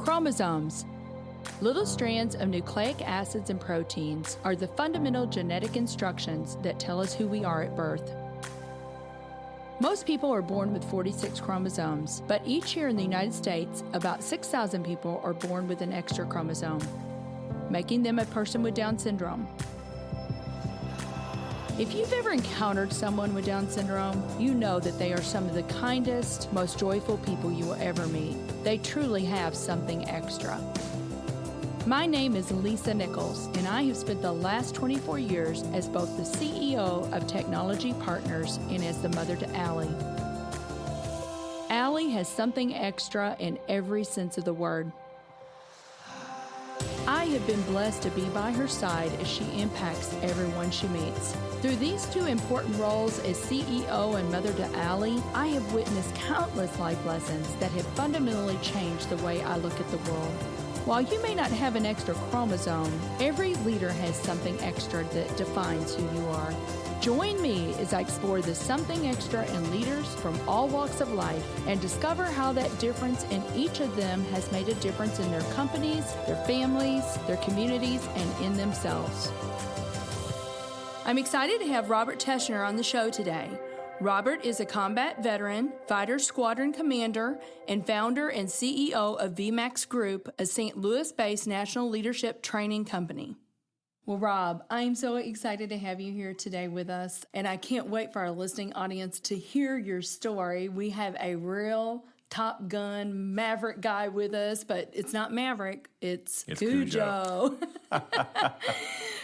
Chromosomes. Little strands of nucleic acids and proteins are the fundamental genetic instructions that tell us who we are at birth. Most people are born with 46 chromosomes, but each year in the United States, about 6,000 people are born with an extra chromosome, making them a person with Down syndrome. If you've ever encountered someone with Down syndrome, you know that they are some of the kindest, most joyful people you will ever meet. They truly have something extra. My name is Lisa Nichols, and I have spent the last 24 years as both the CEO of Technology Partners and as the mother to Allie. Allie has something extra in every sense of the word. I have been blessed to be by her side as she impacts everyone she meets. Through these two important roles as CEO and mother to Allie, I have witnessed countless life lessons that have fundamentally changed the way I look at the world. While you may not have an extra chromosome, every leader has something extra that defines who you are. Join me as I explore the something extra in leaders from all walks of life and discover how that difference in each of them has made a difference in their companies, their families, their communities, and in themselves. I'm excited to have Robert Teschner on the show today. Robert is a combat veteran, fighter squadron commander, and founder and CEO of VMAX Group, a St. Louis-based national leadership training company. Well, Rob, I'm so excited to have you here today with us, and I can't wait for our listening audience to hear your story. We have a real Top Gun Maverick guy with us, but it's not Maverick, it's Cujo.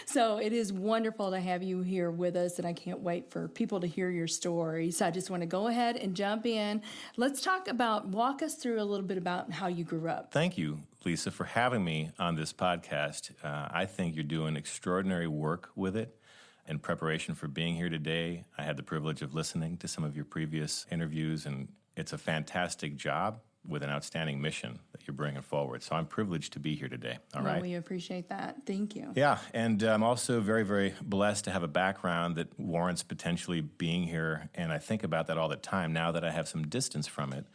So it is wonderful to have you here with us, and I can't wait for people to hear your story. So I just want to go ahead and jump in. Let's walk us through a little bit about how you grew up. Thank you, Lisa, for having me on this podcast. I think you're doing extraordinary work with it. In preparation for being here today, I had the privilege of listening to some of your previous interviews, and it's a fantastic job with an outstanding mission that you're bringing forward. So I'm privileged to be here today. All right. We appreciate that. Thank you. Yeah, and I'm also very, very blessed to have a background that warrants potentially being here, and I think about that all the time. Now that I have some distance from it,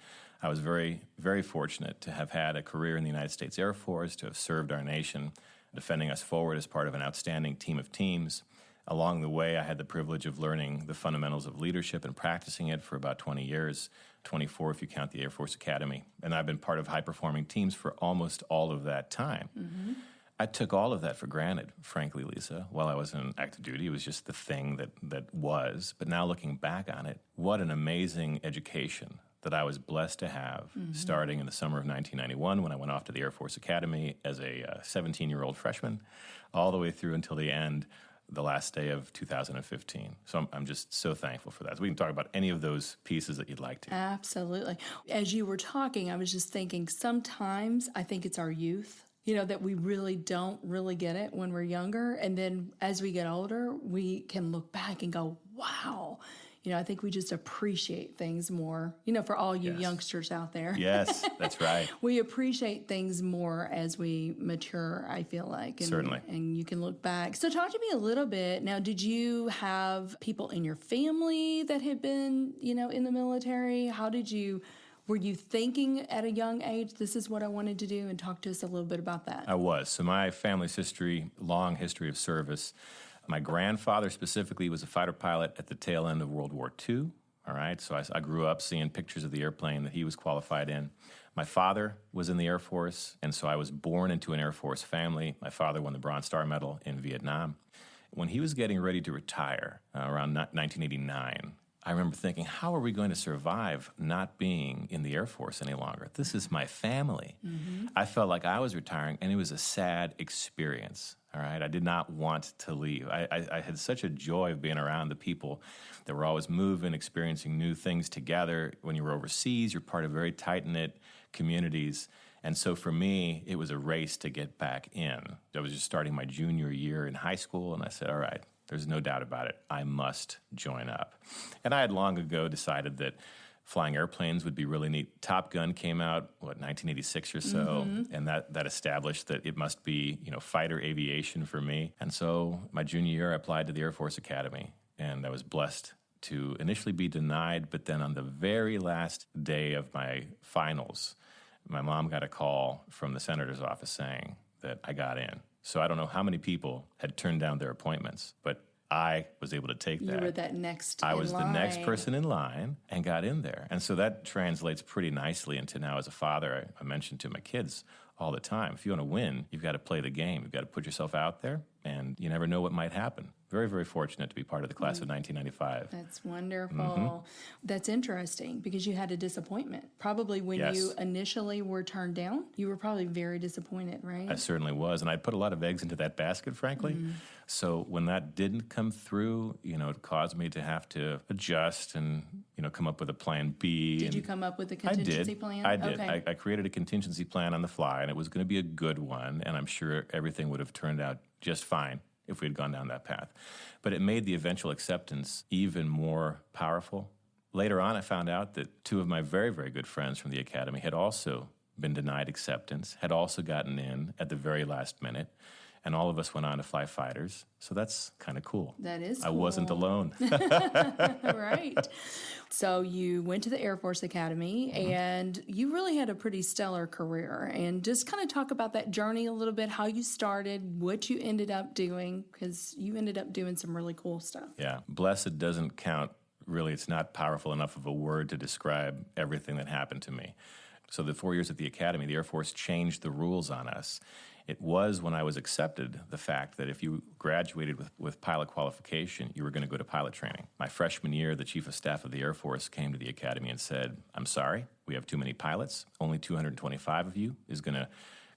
I was very, very fortunate to have had a career in the United States Air Force, to have served our nation, defending us forward as part of an outstanding team of teams. Along the way, I had the privilege of learning the fundamentals of leadership and practicing it for about 20 years, 24 if you count the Air Force Academy. And I've been part of high-performing teams for almost all of that time. Mm-hmm. I took all of that for granted, frankly, Lisa, while I was in active duty. It was just the thing that was. But now looking back on it, what an amazing education that I was blessed to have, starting in the summer of 1991 when I went off to the Air Force Academy as a 17-year-old freshman, all the way through until the end, the last day of 2015. So I'm just so thankful for that. So we can talk about any of those pieces that you'd like to. Absolutely. As you were talking, I was just thinking sometimes I think it's our youth, that we really don't really get it when we're younger. And then as we get older, we can look back and go, wow. I think we just appreciate things more, for all you youngsters out there. Yes, that's right. We appreciate things more as we mature, I feel like. And, certainly. And you can look back. So talk to me a little bit. Now, did you have people in your family that had been, in the military? Were you thinking at a young age, this is what I wanted to do? And talk to us a little bit about that. I was. So my family's long history of service. My grandfather specifically was a fighter pilot at the tail end of World War II, all right? So I grew up seeing pictures of the airplane that he was qualified in. My father was in the Air Force, and so I was born into an Air Force family. My father won the Bronze Star Medal in Vietnam. When he was getting ready to retire around 1989, I remember thinking, how are we going to survive not being in the Air Force any longer? This is my family. Mm-hmm. I felt like I was retiring, and it was a sad experience. All right, I did not want to leave. I had such a joy of being around the people that were always moving, experiencing new things together. When you were overseas, you're part of very tight-knit communities. And so for me, it was a race to get back in. I was just starting my junior year in high school, and I said, all right, there's no doubt about it. I must join up. And I had long ago decided that flying airplanes would be really neat. Top Gun came out, 1986 or so, and that established that it must be, fighter aviation for me. And so my junior year, I applied to the Air Force Academy, and I was blessed to initially be denied, but then on the very last day of my finals, my mom got a call from the senator's office saying that I got in. So I don't know how many people had turned down their appointments, but I was able to take that. You were that next I in was line. the next person in line and got in there. And so that translates pretty nicely into now as a father. I mentioned to my kids all the time, if you want to win, you've got to play the game. You've got to put yourself out there, and you never know what might happen. Very, very fortunate to be part of the class of 1995. That's wonderful. That's interesting because you had a disappointment. Probably when Yes. you initially were turned down, you were probably very disappointed, right? I certainly was, and I put a lot of eggs into that basket, frankly. So when that didn't come through, it caused me to have to adjust and, come up with a plan B. Did you come up with a contingency plan? I did. Okay. I created a contingency plan on the fly, and it was going to be a good one, and I'm sure everything would have turned out just fine if we had gone down that path. But it made the eventual acceptance even more powerful. Later on, I found out that two of my very, very good friends from the academy had also been denied acceptance, had also gotten in at the very last minute, and all of us went on to fly fighters. So that's kind of cool. That is I cool. wasn't alone. Right. So you went to the Air Force Academy, and you really had a pretty stellar career. And just kind of talk about that journey a little bit, how you started, what you ended up doing, because you ended up doing some really cool stuff. Yeah. Blessed doesn't count. Really, it's not powerful enough of a word to describe everything that happened to me. So the 4 years at the academy, the Air Force changed the rules on us. It was, when I was accepted, the fact that if you graduated with pilot qualification, you were going to go to pilot training. My freshman year, the Chief of Staff of the Air Force came to the academy and said, I'm sorry, we have too many pilots. Only 225 of you is going to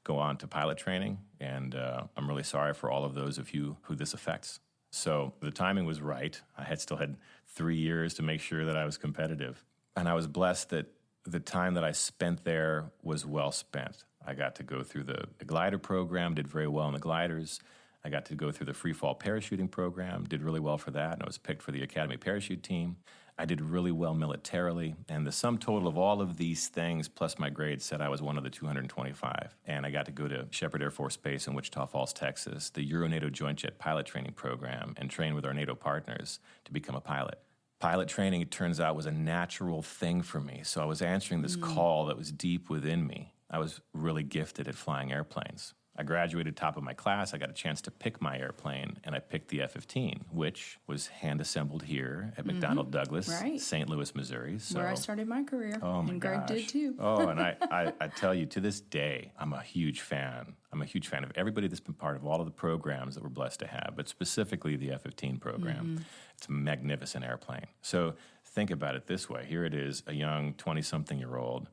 go on to pilot training, and I'm really sorry for all of those of you who this affects. So the timing was right. I still had 3 years to make sure that I was competitive. And I was blessed that the time that I spent there was well spent. I got to go through the glider program, did very well in the gliders. I got to go through the free fall parachuting program, did really well for that, and I was picked for the Academy parachute team. I did really well militarily, and the sum total of all of these things plus my grades said I was one of the 225. And I got to go to Shepherd Air Force Base in Wichita Falls, Texas, the Euro-NATO Joint Jet pilot training program, and train with our NATO partners to become a pilot. Pilot training, it turns out, was a natural thing for me. So I was answering this call that was deep within me. I was really gifted at flying airplanes. I graduated top of my class. I got a chance to pick my airplane, and I picked the F-15, which was hand-assembled here at McDonnell Douglas, Right. St. Louis, Missouri. So, Where I started my career. oh my and Greg gosh. did too. Oh, and I tell you, to this day, I'm a huge fan. I'm a huge fan of everybody that's been part of all of the programs that we're blessed to have, but specifically the F-15 program. It's a magnificent airplane. So think about it this way. Here it is, a young 20-something-year-old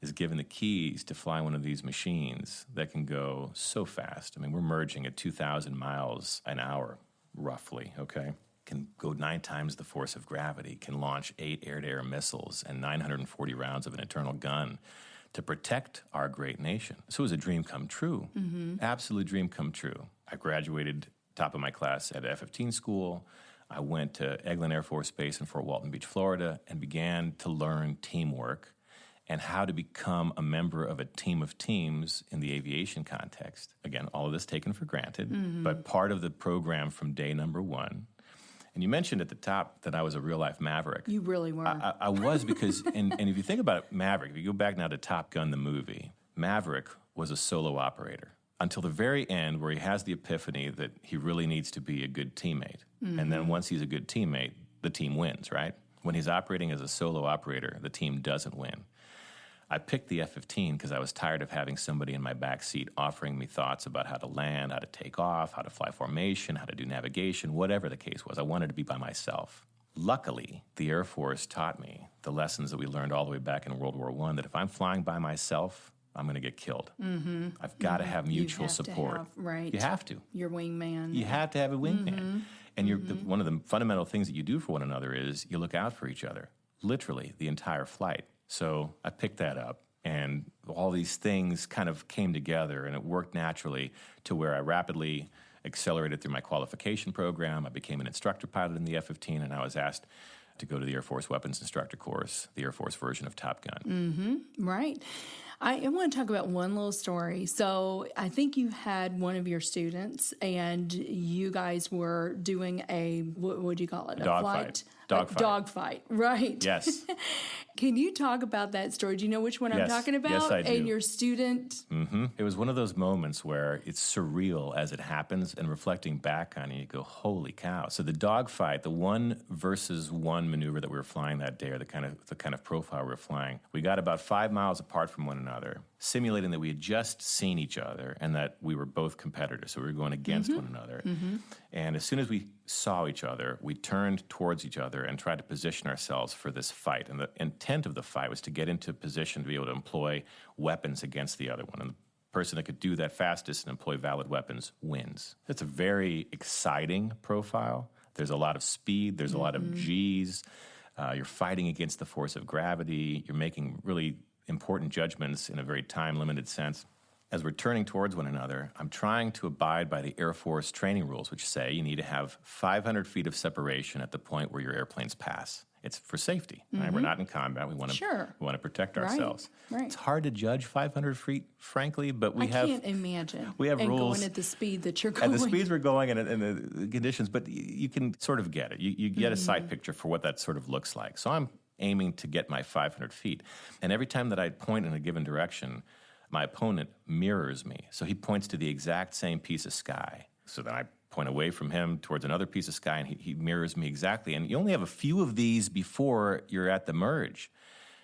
is given the keys to fly one of these machines that can go so fast. I mean, we're merging at 2,000 miles an hour, roughly, okay? Can go 9 times the force of gravity, can launch 8 air-to-air missiles and 940 rounds of an internal gun to protect our great nation. So it was a dream come true, absolute dream come true. I graduated top of my class at F-15 school. I went to Eglin Air Force Base in Fort Walton Beach, Florida, and began to learn teamwork and how to become a member of a team of teams in the aviation context. Again, all of this taken for granted, but part of the program from day number one. And you mentioned at the top that I was a real-life maverick. You really were. I was because, and if you think about it, Maverick, if you go back now to Top Gun, the movie, Maverick was a solo operator until the very end where he has the epiphany that he really needs to be a good teammate. And then once he's a good teammate, the team wins, right? When he's operating as a solo operator, the team doesn't win. I picked the F-15 because I was tired of having somebody in my back seat offering me thoughts about how to land, how to take off, how to fly formation, how to do navigation, whatever the case was. I wanted to be by myself. Luckily, the Air Force taught me the lessons that we learned all the way back in World War I, that if I'm flying by myself, I'm going to get killed. I've got to have mutual support. Right. You have to. Your wingman. You have to have a wingman. And one of the fundamental things that you do for one another is you look out for each other, literally the entire flight. So I picked that up, and all these things kind of came together, and it worked naturally to where I rapidly accelerated through my qualification program. I became an instructor pilot in the F-15, and I was asked to go to the Air Force Weapons Instructor Course, the Air Force version of Top Gun. Right. I want to talk about one little story. So I think you had one of your students, and you guys were doing a, what would you call it? Dogfight. Dogfight, right. Yes. Can you talk about that story? Do you know which one I'm talking about? Yes, I do. And your student? It was one of those moments where it's surreal as it happens, and reflecting back on it, you go, holy cow. So the dogfight, the 1-versus-1 maneuver that we were flying that day, or the kind of profile we were flying, we got about 5 miles apart from one another, simulating that we had just seen each other and that we were both competitors, so we were going against one another. And as soon as we saw each other, we turned towards each other and tried to position ourselves for this fight. And the intent of the fight was to get into position to be able to employ weapons against the other one. And the person that could do that fastest and employ valid weapons wins. It's a very exciting profile. There's a lot of speed. There's a lot of G's. You're fighting against the force of gravity. You're making really important judgments in a very time-limited sense. As we're turning towards one another, I'm trying to abide by the Air Force training rules, which say you need to have 500 feet of separation at the point where your airplanes pass. It's for safety. Right? We're not in combat. We want to protect ourselves. Right. It's hard to judge 500 feet, frankly, but I can't imagine. We have rules. Going at the speed that you're going. At the speeds we're going and the conditions, but you can sort of get it. You get a sight picture for what that sort of looks like. So I'm aiming to get my 500 feet. And every time that I point in a given direction, my opponent mirrors me. So he points to the exact same piece of sky. So then I point away from him towards another piece of sky, and he mirrors me exactly. And you only have a few of these before you're at the merge.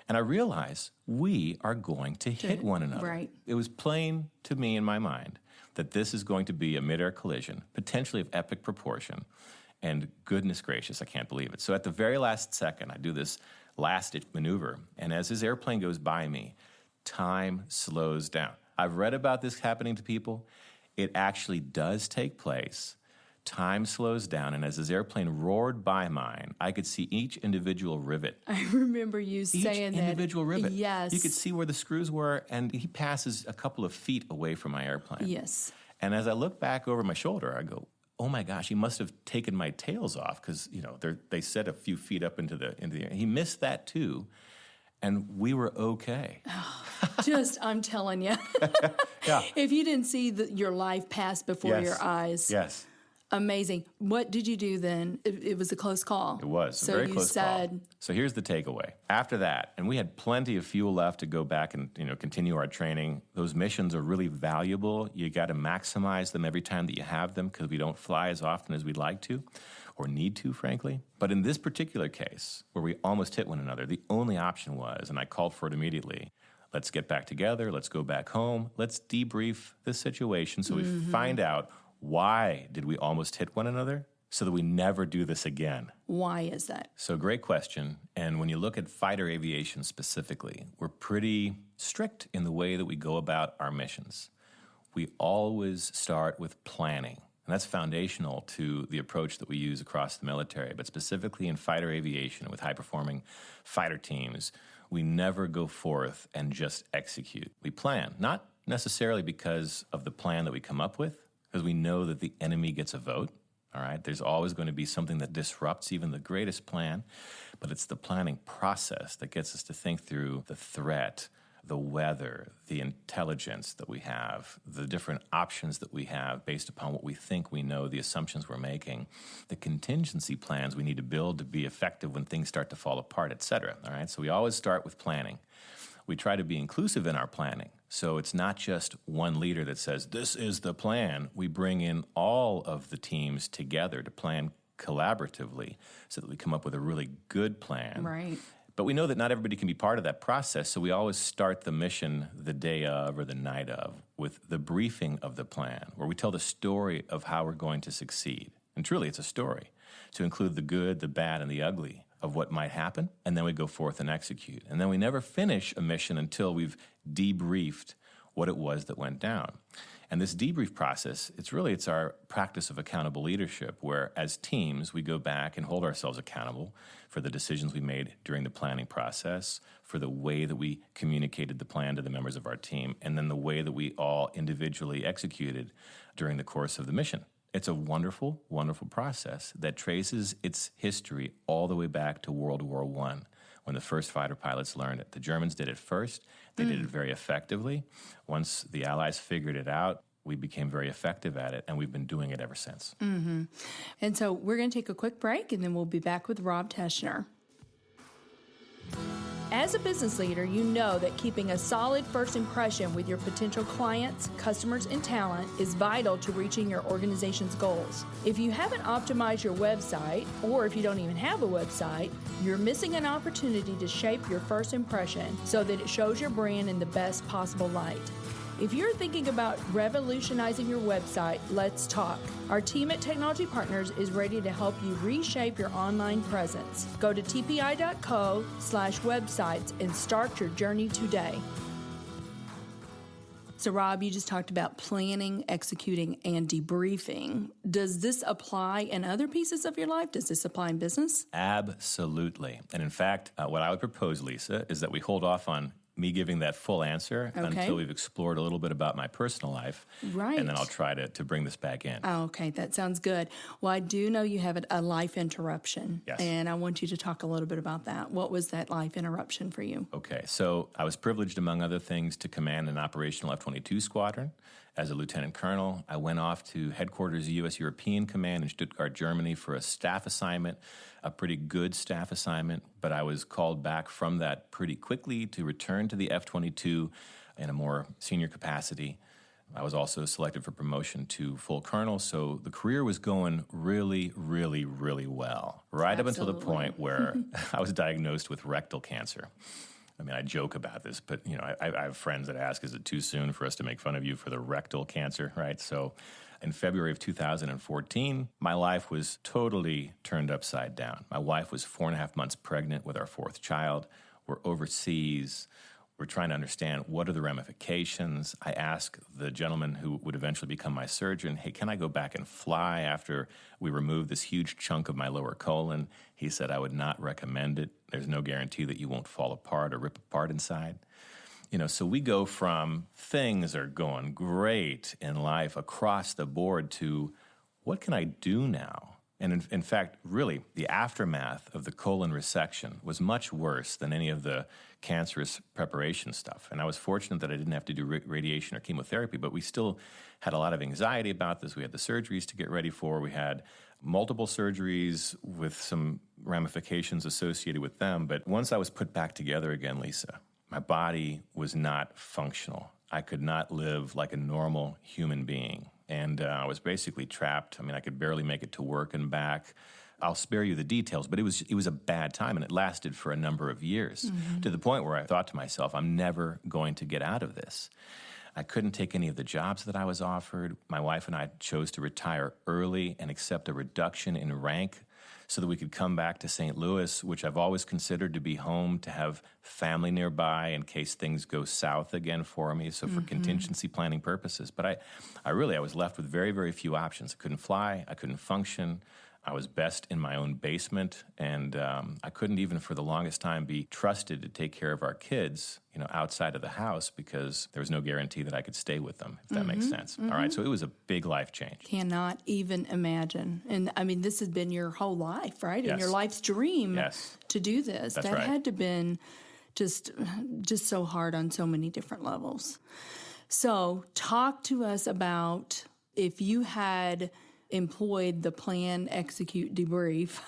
And I realize we are going to hit one another. Right. It was plain to me in my mind that this is going to be a midair collision, potentially of epic proportion. And goodness gracious, I can't believe it. So at the very last second, I do this last-ditch maneuver. And as his airplane goes by me, time slows down. I've read about this happening to people. It actually does take place. Time slows down, and as his airplane roared by mine, I could see each individual rivet. I remember you saying that. Each individual rivet. Yes. You could see where the screws were, and he passes a couple of feet away from my airplane. Yes. And as I look back over my shoulder, I go, oh my gosh, he must have taken my tails off, because they set a few feet up into the air. He missed that too. And we were okay. I'm telling you. Yeah. If you didn't see your life pass before your eyes. Yes. Amazing. What did you do then? It was a close call. It was a very close call. So here's the takeaway. After that, and we had plenty of fuel left to go back and continue our training. Those missions are really valuable. You got to maximize them every time that you have them, because we don't fly as often as we'd like to, or need to, frankly. But in this particular case, where we almost hit one another, the only option was, and I called for it immediately, let's get back together, let's go back home, let's debrief the situation so we find out why did we almost hit one another, so that we never do this again. Why is that? So great question. And when you look at fighter aviation specifically, we're pretty strict in the way that we go about our missions. We always start with planning. And that's foundational to the approach that we use across the military. But specifically in fighter aviation, with high-performing fighter teams, we never go forth and just execute. We plan, not necessarily because of the plan that we come up with, because we know that the enemy gets a vote. All right, there's always going to be something that disrupts even the greatest plan, but it's the planning process that gets us to think through the threat, the weather, the intelligence that we have, the different options that we have based upon what we think we know, the assumptions we're making, the contingency plans we need to build to be effective when things start to fall apart, et cetera. All right, so we always start with planning. We try to be inclusive in our planning. So it's not just one leader that says, this is the plan. We bring in all of the teams together to plan collaboratively so that we come up with a really good plan. Right. But we know that not everybody can be part of that process, so we always start the mission the day of or the night of with the briefing of the plan, where we tell the story of how we're going to succeed. And truly, it's a story to include the good, the bad, and the ugly of what might happen, and then we go forth and execute. And then we never finish a mission until we've debriefed what it was that went down. And this debrief process, it's our practice of accountable leadership, where as teams, we go back and hold ourselves accountable for the decisions we made during the planning process, for the way that we communicated the plan to the members of our team, and then the way that we all individually executed during the course of the mission. It's a wonderful, wonderful process that traces its history all the way back to World War I, when the first fighter pilots learned it. The Germans did it first. They did it very effectively. Once the Allies figured it out, we became very effective at it, and we've been doing it ever since. Mm-hmm. And so we're going to take a quick break, and then we'll be back with Rob Teschner. As a business leader, you know that keeping a solid first impression with your potential clients, customers, and talent is vital to reaching your organization's goals. If you haven't optimized your website, or if you don't even have a website, you're missing an opportunity to shape your first impression so that it shows your brand in the best possible light. If you're thinking about revolutionizing your website, let's talk. Our team at Technology Partners is ready to help you reshape your online presence. Go to tpi.co/websites and start your journey today. So, Rob, you just talked about planning, executing, and debriefing. Does this apply in other pieces of your life? Does this apply in business? Absolutely. And in fact, what I would propose, Lisa, is that we hold off on me giving that full answer until we've explored a little bit about my personal life. Right. And then I'll try to bring this back in. Oh, okay, that sounds good. Well, I do know you have a life interruption. Yes. And I want you to talk a little bit about that. What was that life interruption for you? Okay, so I was privileged, among other things, to command an operational F-22 squadron. As a lieutenant colonel, I went off to headquarters U.S. European Command in Stuttgart, Germany for a staff assignment, a pretty good staff assignment, but I was called back from that pretty quickly to return to the F-22 in a more senior capacity. I was also selected for promotion to full colonel, so the career was going really, really, really well, right up until the point where I was diagnosed with rectal cancer. I mean, I joke about this, but, you know, I have friends that ask, is it too soon for us to make fun of you for the rectal cancer, right? So in February of 2014, my life was totally turned upside down. My wife was 4.5 months pregnant with our fourth child. We're overseas. We're trying to understand what are the ramifications. I asked the gentleman who would eventually become my surgeon, hey, can I go back and fly after we remove this huge chunk of my lower colon? He said, I would not recommend it. There's no guarantee that you won't fall apart or rip apart inside. You know, so we go from things are going great in life across the board to what can I do now? And in fact, really, the aftermath of the colon resection was much worse than any of the cancerous preparation stuff. And I was fortunate that I didn't have to do radiation or chemotherapy, but we still had a lot of anxiety about this. We had the surgeries to get ready for. We had multiple surgeries with some ramifications associated with them. But once I was put back together again, Lisa, my body was not functional. I could not live like a normal human being. And I was basically trapped. I mean, I could barely make it to work and back. I'll spare you the details, but it was a bad time, and it lasted for a number of years, to the point where I thought to myself, I'm never going to get out of this. I couldn't take any of the jobs that I was offered. My wife and I chose to retire early and accept a reduction in rank so that we could come back to St. Louis, which I've always considered to be home, to have family nearby in case things go south again for me, so for contingency planning purposes. But I was left with very, very few options. I couldn't fly. I couldn't function. I was best in my own basement, and I couldn't even for the longest time be trusted to take care of our kids, you know, outside of the house because there was no guarantee that I could stay with them, if that makes sense. All right, so it was a big life change. Cannot even imagine. And I mean, this has been your whole life, right? Yes. And your life's dream to do this. That's that right. had to have been just so hard on so many different levels. So talk to us about if you had employed the plan, execute, debrief,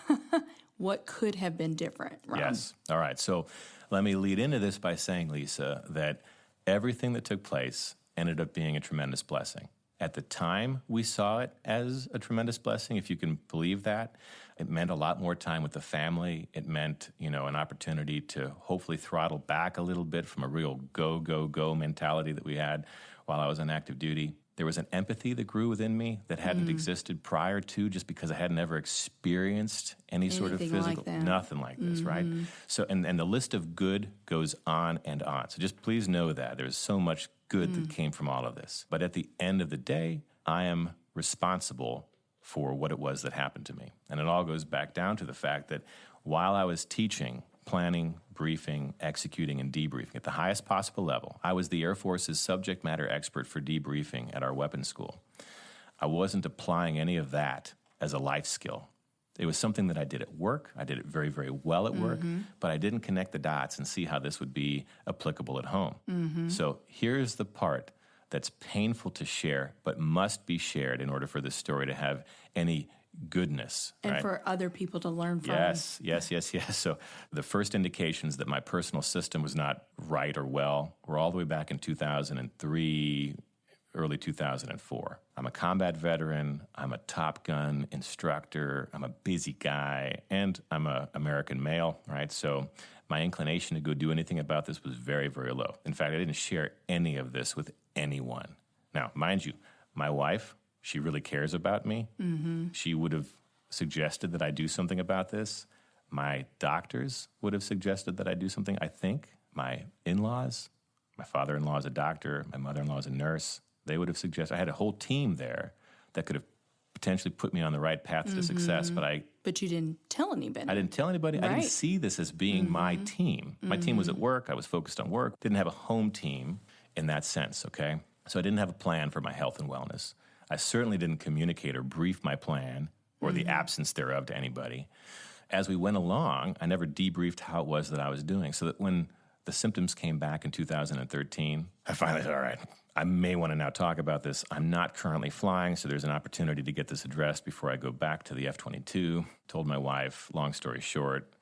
what could have been different, Rob? Yes. All right. So let me lead into this by saying, Lisa, that everything that took place ended up being a tremendous blessing. At the time, we saw it as a tremendous blessing, if you can believe that. It meant a lot more time with the family. It meant, you know, an opportunity to hopefully throttle back a little bit from a real go, go, go mentality that we had while I was on active duty. There was an empathy that grew within me that hadn't existed prior to, just because I had never experienced any sort of physical, nothing like this, right? So, and the list of good goes on and on. So just please know that there's so much good that came from all of this. But at the end of the day, I am responsible for what it was that happened to me. And it all goes back down to the fact that while I was teaching, planning, briefing, executing, and debriefing at the highest possible level, I was the Air Force's subject matter expert for debriefing at our weapons school. I wasn't applying any of that as a life skill. It was something that I did at work. I did it very, very well at work, but I didn't connect the dots and see how this would be applicable at home. So here's the part that's painful to share, but must be shared in order for this story to have any goodness. And right? for other people to learn from. Yes. So the first indications that my personal system was not right or well were all the way back in 2003, early 2004. I'm a combat veteran, I'm a Top Gun instructor, I'm a busy guy, and I'm an American male, right? So my inclination to go do anything about this was very, very low. In fact, I didn't share any of this with anyone. Now, mind you, my wife, she really cares about me. Mm-hmm. She would have suggested that I do something about this. My doctors would have suggested that I do something, I think. My in-laws, my father-in-law is a doctor, my mother-in-law is a nurse. They would have suggested, I had a whole team there that could have potentially put me on the right path to success, But you didn't tell anybody. I didn't tell anybody. Right. I didn't see this as being my team. My team was at work. I was focused on work. Didn't have a home team in that sense, okay? So I didn't have a plan for my health and wellness. I certainly didn't communicate or brief my plan or the absence thereof to anybody. As we went along, I never debriefed how it was that I was doing, so that when the symptoms came back in 2013, I finally said, all right, I may want to now talk about this. I'm not currently flying, so there's an opportunity to get this addressed before I go back to the F-22. Told my wife, long story short,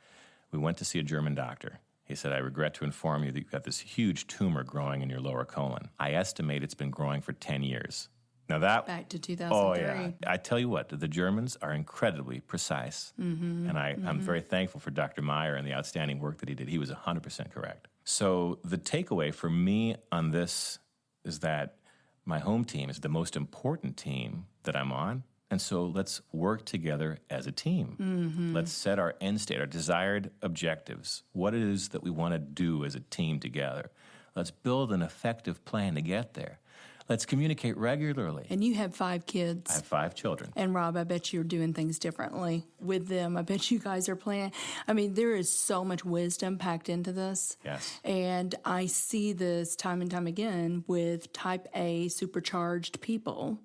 we went to see a German doctor. He said, I regret to inform you that you've got this huge tumor growing in your lower colon. I estimate it's been growing for 10 years. Now that... Back to 2003. Oh, yeah. I tell you what, the Germans are incredibly precise. And I'm very thankful for Dr. Meyer and the outstanding work that he did. He was 100% correct. So the takeaway for me on this is that my home team is the most important team that I'm on. And so let's work together as a team. Let's set our end state, our desired objectives, what it is that we want to do as a team together. Let's build an effective plan to get there. Let's communicate regularly. And you have 5 kids. I have 5 children. And Rob, I bet you're doing things differently with them. I bet you guys are planning. I mean, there is so much wisdom packed into this. Yes. And I see this time and time again with type A supercharged people.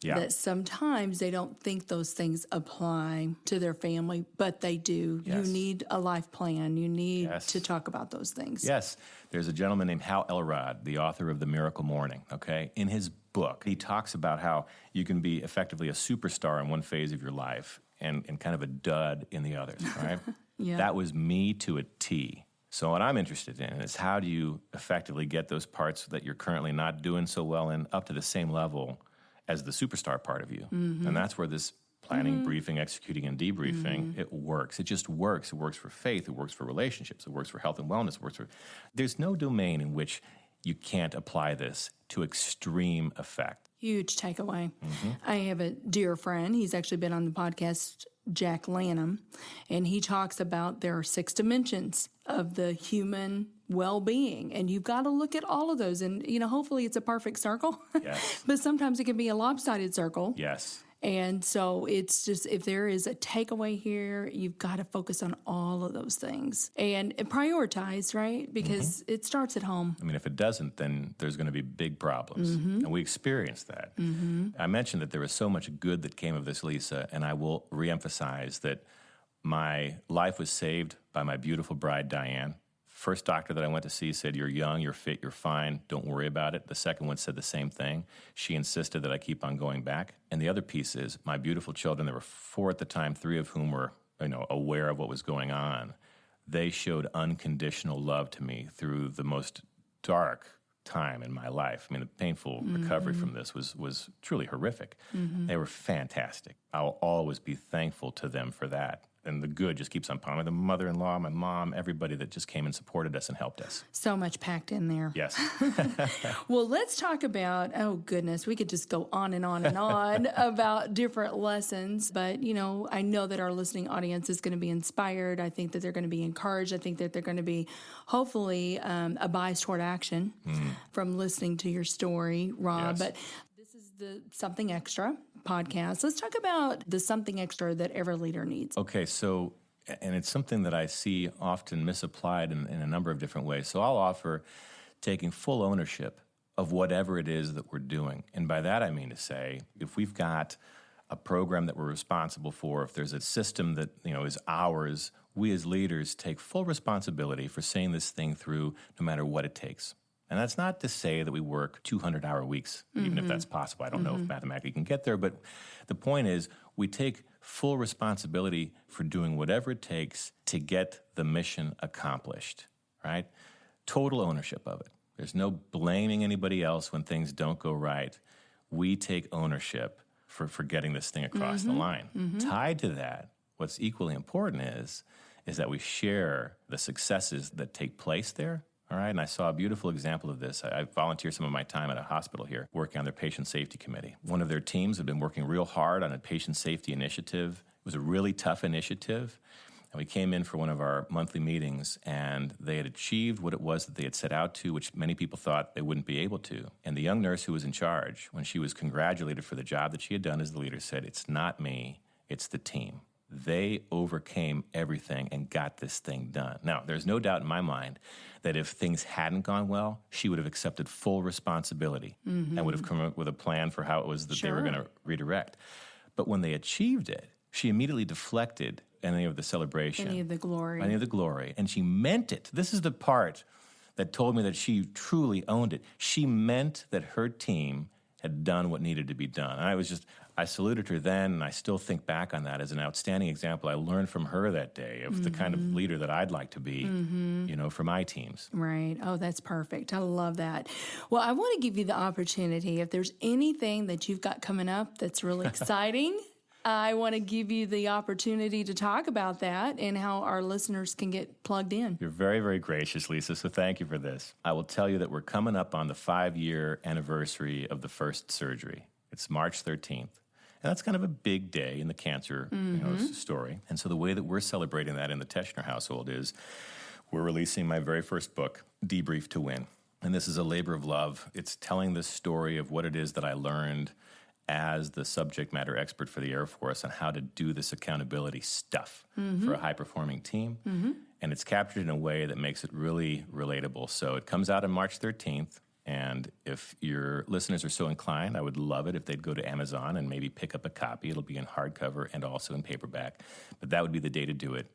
Yeah. That sometimes they don't think those things apply to their family, but they do. Yes. You need a life plan. You need Yes. to talk about those things. Yes. There's a gentleman named Hal Elrod, the author of The Miracle Morning, okay? In his book, he talks about how you can be effectively a superstar in one phase of your life and kind of a dud in the others, right? Yeah. That was me to a T. So what I'm interested in is how do you effectively get those parts that you're currently not doing so well in up to the same level as the superstar part of you. And that's where this planning, briefing, executing, and debriefing, it works. It just works. It works for faith. It works for relationships. It works for health and wellness. It works for... There's no domain in which you can't apply this to extreme effect. Huge takeaway. I have a dear friend. He's actually been on the podcast, Jack Lanham, and he talks about there are 6 dimensions of the human well-being, and you've got to look at all of those. And, you know, hopefully it's a perfect circle, Yes. but sometimes it can be a lopsided circle. Yes. And so it's just, if there is a takeaway here, you've got to focus on all of those things and prioritize, right? Because it starts at home. I mean, if it doesn't, then there's going to be big problems. And we experienced that. I mentioned that there was so much good that came of this, Lisa, and I will reemphasize that my life was saved by my beautiful bride, Diane. First doctor that I went to see said, you're young, you're fit, you're fine, don't worry about it. The second one said the same thing. She insisted that I keep on going back. And the other piece is my beautiful children, there were 4 at the time, 3 of whom were aware of what was going on. They showed unconditional love to me through the most dark time in my life. I mean, the painful recovery from this was truly horrific. They were fantastic. I'll always be thankful to them for that. And the good just keeps on piling. The mother-in-law, my mom, everybody that just came and supported us and helped us. So much packed in there. Yes. Well, let's talk about, oh goodness, we could just go on and on and on about different lessons. But, you know, I know that our listening audience is going to be inspired. I think that they're going to be encouraged. I think that they're going to be, hopefully, a bias toward action from listening to your story, Rob. Yes. But this is the Something Extra podcast. Let's talk about the something extra that every leader needs. Okay, so, and it's something that I see often misapplied in a number of different ways. So I'll offer taking full ownership of whatever it is that we're doing. And by that I mean to say, if we've got a program that we're responsible for, if there's a system that, is ours, we as leaders take full responsibility for seeing this thing through no matter what it takes. And that's not to say that we work 200-hour weeks, even if that's possible. I don't know if mathematically you can get there, but the point is we take full responsibility for doing whatever it takes to get the mission accomplished, right? Total ownership of it. There's no blaming anybody else when things don't go right. We take ownership for getting this thing across the line. Tied to that, what's equally important is that we share the successes that take place there. All right, and I saw a beautiful example of this. I volunteered some of my time at a hospital here, working on their patient safety committee. One of their teams had been working real hard on a patient safety initiative. It was a really tough initiative. And we came in for one of our monthly meetings, and they had achieved what it was that they had set out to, which many people thought they wouldn't be able to. And the young nurse who was in charge, when she was congratulated for the job that she had done as the leader, said, "It's not me, it's the team. They overcame everything and got this thing done." Now, there's no doubt in my mind that if things hadn't gone well, she would have accepted full responsibility and would have come up with a plan for how it was that they were going to redirect. But when they achieved it, she immediately deflected any of the celebration. Any of the glory. And she meant it. This is the part that told me that she truly owned it. She meant that her team had done what needed to be done. And I saluted her then, and I still think back on that as an outstanding example. I learned from her that day of the kind of leader that I'd like to be, for my teams. Right. Oh, that's perfect. I love that. Well, I want to give you the opportunity, if there's anything that you've got coming up that's really exciting, I want to give you the opportunity to talk about that and how our listeners can get plugged in. You're very, very gracious, Lisa, so thank you for this. I will tell you that we're coming up on the 5-year anniversary of the first surgery. It's March 13th. And that's kind of a big day in the cancer story. And so the way that we're celebrating that in the Teschner household is we're releasing my very first book, Debrief to Win. And this is a labor of love. It's telling the story of what it is that I learned as the subject matter expert for the Air Force on how to do this accountability stuff for a high-performing team. And it's captured in a way that makes it really relatable. So it comes out on March 13th. And if your listeners are so inclined, I would love it if they'd go to Amazon and maybe pick up a copy. It'll be in hardcover and also in paperback. But that would be the day to do it.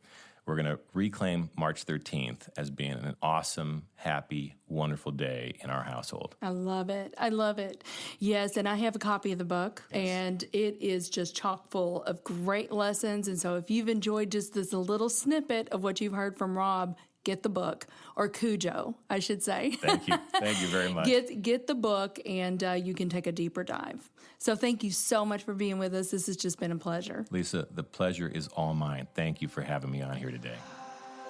We're going to reclaim March 13th as being an awesome, happy, wonderful day in our household. I love it. I love it. Yes, and I have a copy of the book, and it is just chock full of great lessons. And so if you've enjoyed just this little snippet of what you've heard from Rob, get the book, or Cujo, I should say. Thank you. Thank you very much. Get the book, and you can take a deeper dive. So thank you so much for being with us. This has just been a pleasure. Lisa, the pleasure is all mine. Thank you for having me on here today.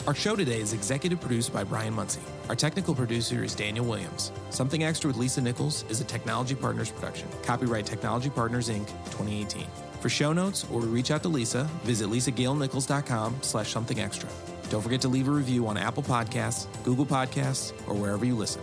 Our show today is executive produced by Brian Muncie. Our technical producer is Daniel Williams. Something Extra with Lisa Nichols is a Technology Partners production. Copyright Technology Partners, Inc., 2018. For show notes or to reach out to Lisa, visit lisagailnichols.com/somethingextra. Don't forget to leave a review on Apple Podcasts, Google Podcasts, or wherever you listen.